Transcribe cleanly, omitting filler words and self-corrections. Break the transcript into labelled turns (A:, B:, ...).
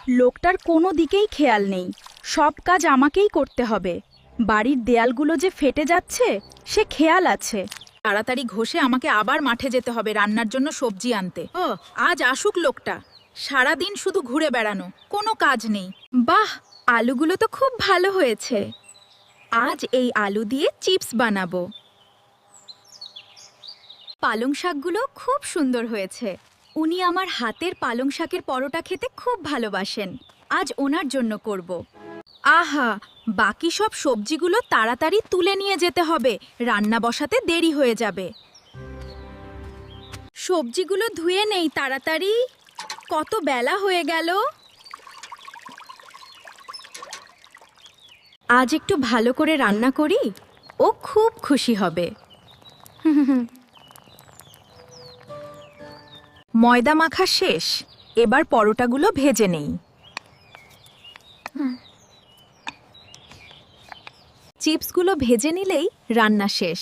A: লোকটার কোনো দিকেই খেয়াল নেই, সব কাজ আমাকেই করতে হবে। বাড়ির দেয়ালগুলো যে ফেটে যাচ্ছে সে খেয়াল আছে। তাড়াতাড়ি ঘষে আমাকে আবার মাঠে যেতে হবে রান্নার জন্য সবজি আনতে। আজ আসুক লোকটা, সারাদিন শুধু ঘুরে বেড়ানো, কোনো কাজ নেই। বাহ, আলুগুলো তো খুব ভালো হয়েছে। আজ এই আলু দিয়ে চিপস বানাবো। পালং শাকগুলো খুব সুন্দর হয়েছে। উনি আমার হাতের পালং শাকের পরোটা খেতে খুব ভালোবাসেন। আজ ওনার জন্য করব। আহা, বাকি সব সবজিগুলো তাড়াতাড়ি তুলে নিয়ে যেতে হবে, রান্না বসাতে দেরি হয়ে যাবে। সবজিগুলো ধুয়ে নেই তাড়াতাড়ি, কত বেলা হয়ে গেল। আজ একটু ভালো করে রান্না করি, ও খুব খুশি হবে। ময়দা মাখা শেষ, এবার পরোটাগুলো ভেজে নেই। চিপসগুলো ভেজে নিলেই রান্না শেষ।